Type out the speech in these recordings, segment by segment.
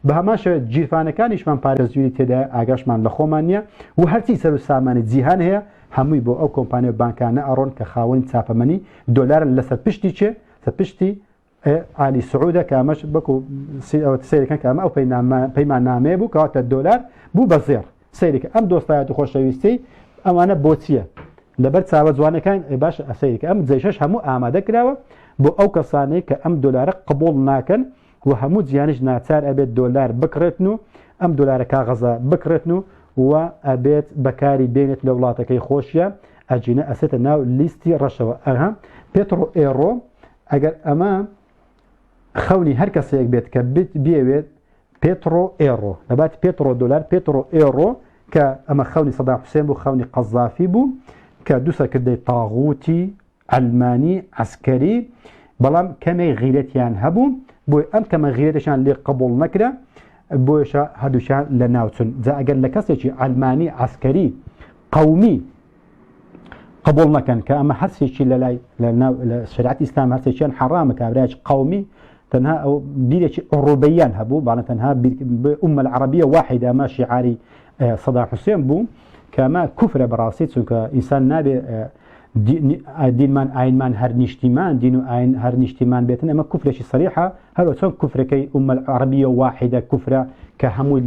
بهماش جيرفان كانش من بارزيوني تدا أجاشمان لخومانيا وهرتي سر السامان جيهان هي همي بو أو كومبانيا بانكانا أرون كخاون تسافمني دولار لسه بشتي شيء سبشتي علي سعودة كامش بكو سيرك كام أو بيمان نامي بو كات الدولار بو بزير سيرك أم دوستايات خوش ويستي أم أنا بوتية لبرت ساوى زوانه كان باش سيرك أم زيشش همو آماده كراوة بو أو كساني كأم دولار قبول ناكن وهمو زيانش ناتار أبيت دولار بكرتنو أم دولار كاغزة بكرتنو وأبيت بكاري بينت لولاتك خوشيا أجينا أستنا ليستي رشوة أهم بترو إيرو أجر أمام خوني هر کسی یک بيت كبيت بيوت بترو إيرو نبات بترو دولار بترو إيرو كأما خوني صدام حسين بو خوني قذافي بو كدوسا كدي طاغوتي علماني عسكري بلام كما غيرتيان هبو بو أم كما غيرتشان اللي قبول نكرة بوشا هدوشان لناوتن زا أقل لكسي علماني عسكري قومي قبول نكن كأما هرسي شيء للاي لشريعة الإسلام هرسي شيء حرام كابراج قومي تنها أو بيرش أوروبيان هبو بعد تنها بأمة العربية واحدة ما شعاري صدام حسين بو كما كفر براسيت كإنسان نابي دين من عين من هر نشتمان دين عين هر نشتمان بيتنا ما كفر شيء صريحة هل وصل كفر كي أمة العربية واحدة كفر كهمو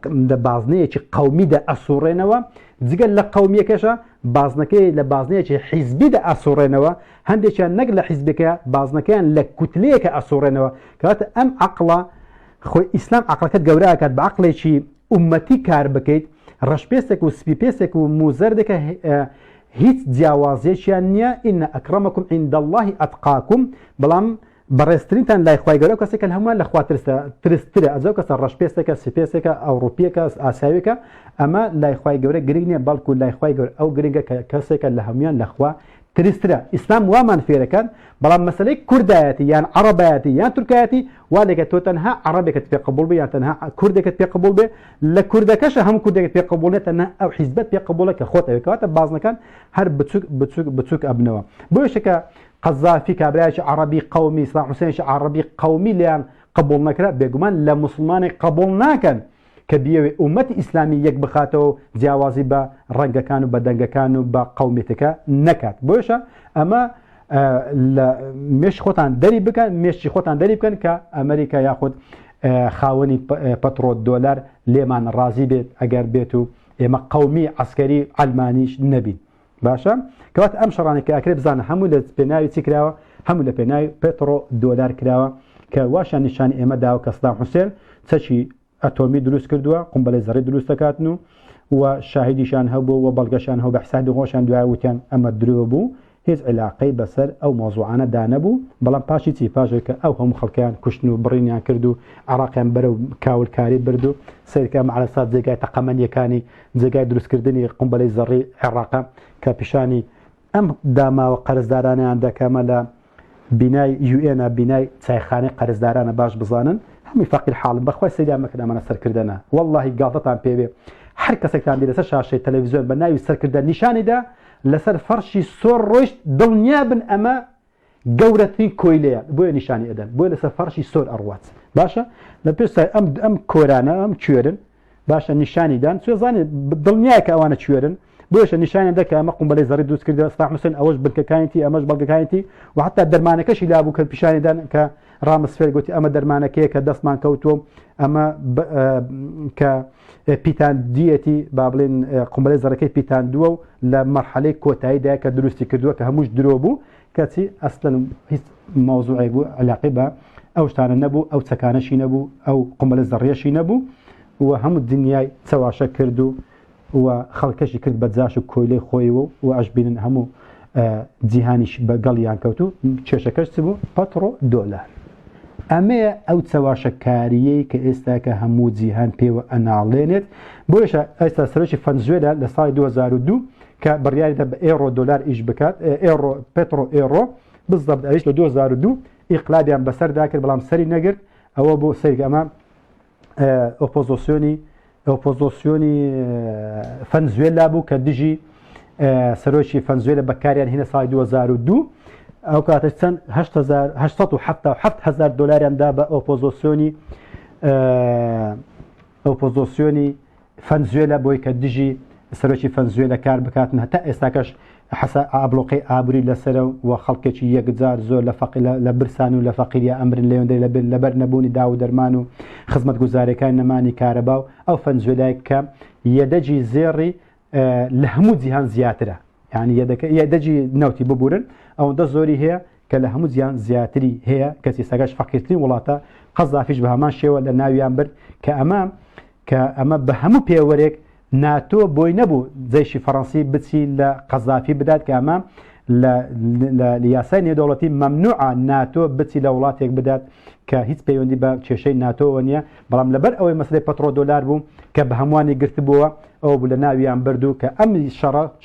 لبعضنية قومي دا أسورينوا زقل لقومية كشا بعضنكي لبعضنية حزبي دا أسورينوا هندي نقل حزبك بعضنكيان لكتليك أسورينوا كات أم عقله خو إسلام عقلك جوراء كات بعقله شيء أمتي كاربكيت رشبيسك وسبيبيسك وموزردك هيت جوازيشانيا إن أكرمكم عند الله أتقاكم بلام برسترين تان لا إخوة جوراء كسك الهمان لإخوة ترستري أزاو كسر رشبيسك سبيسك أوروبيك آسيويك أما لا إخوة جوراء جرينيا بالكو لا إخوة جوراء أو جرينجا كسك الهمان لإخوة ترسترا إسلام ومن فيركان بلام مسألة كرداتي يعني عرباتي يعني تركياتي ولكن تنها عربي كتبي قبول بي يعني تنها كردي كتبي قبول بي لكردكش هم كردي كتبي قبول تنها أو حزبات بيقبولك كخوت أبيكات بعضنا كان هر بتسوق أبنوا بوشك قذافي كابراش عربي قومي صلاح حسين عربي قومي لان قبول نكرا بيجمان لمسلمان قبول ناكن كبير أمة إسلامية بخاتو جوازي با رنگ كانوا بدنگ كانوا بقومتك نكات بوشا أما مش خوتان دري بكن مش خوتان دري بكن كأمريكا ياخد خاوني بترول دولار لمن راضي بيت أجر بيتو إما قومي عسكري علماني نبي باشا كوات أمشراني كأكرب زان حمولة بناي تكراوا حمولة بناي بترول دولار كراوا كواشان نشان إما داو كصدام حسين تشي أتومي دروس كردوا قنبلة ذري دروس تكاتنو وشاهدي شان هبو وبلغشان هو بحساد غوشان دعاوتان أما دروبو هيز علاقي بسر أو موضوعنا دانبو بلان باشي تي فاجك أو هم خلقان كشنو برينيان كردو عراقيان برو كاول كاري بردو سيركا مع الأساد زيقاي تقمانيا كاني زيقاي دروس كردني قنبلة ذري عراقا كابشاني أم داما وقرزداراني عندها كاملا بناي UN بناي تايخاني قرزداراني باش بزانن هم يفاقي الحال بخوي سيدي مكنا ما نسر كردنا والله قاطت عن بيبي حركة سكتان دي لسر شاشة تلفزيون بناي يسر كردن نشاني ده لسر فرشي سور روش دنيا بن أما جورتين كويليا بوي نشاني أدن بوي لسر فرشي سور أروات باشا لبيس أم كورانا أم تشيرن باشا نشاني دان سو زاني دنيا كأوانا تشيرن بوش النشاني ده كما قنبله ذري دوس كرده صلاح حسين اوج بالكاينتي امج بالكاينتي وحتى درمانكش لا ابو كبشاني دان كرامس فيل قلت اما درمانكي كدسمان كوتو اما ك بيتان ديتي بابلين قنبله ذري بيتان دو لمرحله كوتاي ده كدروستي كدو كهموش دروبو كاتي اصلا هيك موضوع يبو علاقه او شتان النبو او سكانشي نبو او قنبله ذريه شي نبو وهم الدنيا سوا شكردو وخلقش كرد بدزاش وكويلي خويو وأجبين همو جهانيش بقليان كوتو تشاشكش سبو باترو دولار أما أو تسواشكارية كإستاك همو جهان بيو أنالينت بوشا أستا سرش فنزويلا لصاي 2002 كبريالي ده بإيرو دولار إيش بكات إيرو بترو إيرو بالضبط أيش ل 2002 إقلابي عم بسر داكر بلام سري نجر أو بو سري أمام أوبوزيسيوني فنزويلا بو كدجي سروشي فنزويلا بكاريان هنا صاي 2002 أو كاتشتن 8000 $7,000 دابا أوبوزيسيوني ئۆپۆزۆسیۆنی فەنزوێلە بۆی کە دژی سەرۆکی فەنزوێلە کار بکاتن هەتا ئێستاکەش حەسا ئابلۆقی ئابووری لەسەرە و خەڵکێکی یەکجار زۆر لە برسان و لە فەقیریە ئەمرن لێوەندەی لەبەر نەبوونی دا و دەرمان و خزمەت گوزارەکان نەمانی کارەبا و ئەو فەنزوێلای کە یەدەجی زێڕی لە هەموو جیهان زیاترە یعنی یەدەجی نەوتی ببورن ئەوەندە زۆری هەیە کە لە هەموو جیهان زیاتری هەیە کەسی سەگەش فەقیرترین وڵاتە قەزافیش بە هەمان شێوە لە ناویان برد کە ئەمە بە هەموو پێوەرێک ناتۆ بۆی نەبوو جێشی فەڕەنسی بچی لە قەزافی بدات کە ئەمە لە یاسای نێودەوڵەتی مەمنوعە ناتۆ بچی لە وڵاتێک بدات کە هیچ پەیوەندی بە کێشەی ناتۆوە نییە بەڵام لەبەر ئەوەی مەسلەی پەترۆ دۆلار بوو کە بە هەمووانی گرتبووە ئەو بوو لە ناویان بردو کە ئەم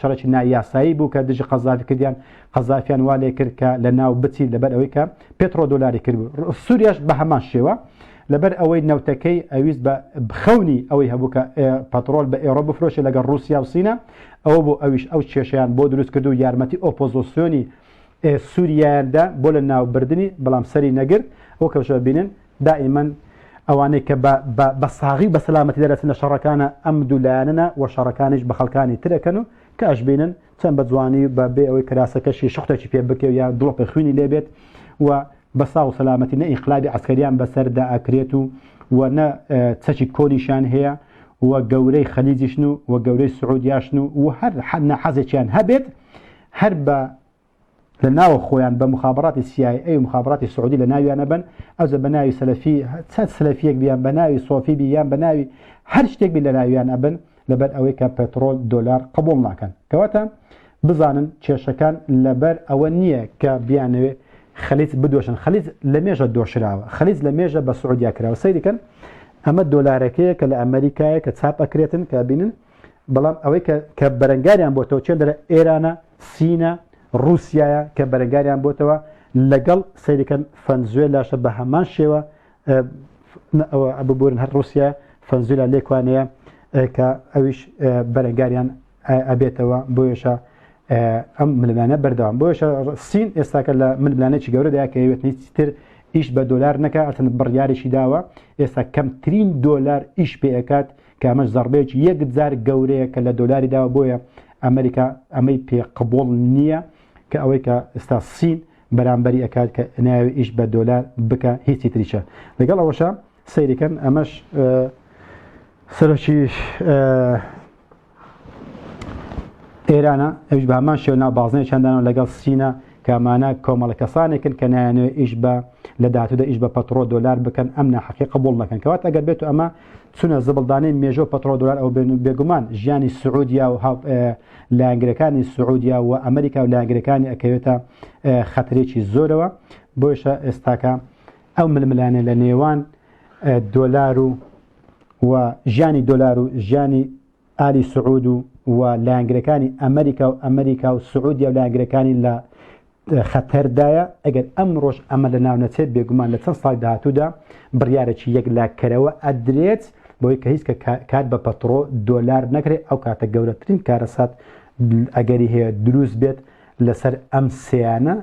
شەڕێکی نایاسایی بوو کە دژی قەزافی کردیان قەزافیان وا لێ کرد کە لە ناو بچی لەبەر ئەوەی کە پێترۆ دۆلاری کرد بوو سووریاش بە هەمان شێوە لەبەر ئەوەی نەوتەکەی ئەویست بە بخەونی ئەوەی هەبوو کە پەترۆل بە ئێرۆ بفرۆشە لەگەڵ رووسیا و سینە ئەوە بۆ ئەویش ئەو کێشەیان بۆ دروست کرد و یارمەتی ئۆپۆزۆسیۆنی سووریایاندا بۆ لە ناوبردننی بەڵام سەری نەگرت ئەو کەوشە بینن دائیمەن ئەوانەی کە بە ساغی بە سەلامەتی دەرەچن لە شەڕەکانە ئەم دوولایەنە و شەڕەکانیش بە خەڵکانی ترەکەن و کە ئەشبینن چەند بە جوانی بە بێ ئەوەی کراسەکەشی شختێکی پێ بکە یا دڵۆپی خوێنی لێبێت و بە ساو سەلامەتی نە ئینقلابی عسکەریان بەسەردا ئەکرێت و نە چەکی کۆنیشان هەیە و گەورەی خەلیجیشن و گەورەی سعودیاشن و هەر حەزێکیان هەبێت هەر بە لە ناوە خۆیان بە مخابراتی CIA و مخابراتی سعودی لە ناویانە بن ئەوزە بە ناوی سەلەفی چەند سەلەفیەک بیان بە ناوی سۆفی بیان بە ناوی هەر شتێک بی لە ناویان ئەبن لەبەر ئەوەی کە پێترۆل دۆلار قبول ناکەن کەواتە بزانن کێشەکان لەبەر ئەوە نییە کە بیانەوێ خەلیج بدۆشن خەلیج لە مێژە دۆشراوە خەلیج لە مێژە بە سعودیا کراوە سەیریکەن ئەمە دۆلارەکەیە کە لە ئەمریکایە کە چاپ ئەکرێتن کە بینن بەڵام ئەوەی کە بەرەنگاریان بۆتەوە چێن دەرە ئێرانە سینە رووسایە کە بەرەنگاریان بۆتەوە لەگەڵ سەیریکەن فەنزوێلاشە بە هەمان شێوە ببورن هەر رووسیا فەنزوێلا لێکوانەیە کە ئەویش بەرەنگاریان ئەبێتەوە بۆیشە ئەم ملمانە بەردەوام بۆیشە سین ئێستاکە لە ملمانێکی گەورەدایە کە هەیەوێت هیچتر ئیش بە دۆلار نەکە ئەتەن بڕیاریشی داوە ئێستا کەمترین دۆلار ئیش پێ ئەکات کە ئەمەش زەربەیەکی یەکجار گەورەیە کە لە دۆلاری داوە بۆیە ئەمریکا ئەمەی پێ قبول نییە کە ئەوەی کە ئێستا سین بەرامبەری ئەکات کە ناوی ئیش بە دۆلار بکە هیچی تریشە لەگەڵ ئەوەشە سەیریکەن ئەمەش سەرۆکی ئێرانە ئەوش بە هەمان شێوە ناو بازنەی چەندانەوە لەگەڵ سینە کامانە کۆمەڵە کەسانێکن کە نایانەوە ئیش بە لە داهاتوودا ئیش بە پەترۆ دۆلار بکەن ئەم ناحەقی قبول نەکەن کەوات ئەگەر بێت و ئەمە چونە زبڵدانەی مێژۆ پەترۆ دۆلار ئەو بێگومان ژیانی سعودیا و لایەنگرەکانی سعودیا و ئەمریکا و لایەنگرەکانی ئەکەوێتە خەترێکی زۆرەوە بۆیشە ئێستاکە ئەو ململانە لە نێوان دۆلار و ژیانی دۆلار و ژیانی ئالی سعود و لایەنگرەکانی ئەمریکا و سعودیا و لایەنگرەکانی لە خەتەردایە ئەگەر ئەم ڕۆژ ئەمە لە ناو نەچێت بێگومان لە چەند ساڵی داهاتوودا بڕیارێکی یەک لاکەرەوە ئەدرێت بۆی کە هیچ کە کات بە پەترۆ دۆلار نەکرێت ئەو کاتە گەورەترین کارەسات ئەگەری هەیە دروست بێت لەسەر ئەم سیانە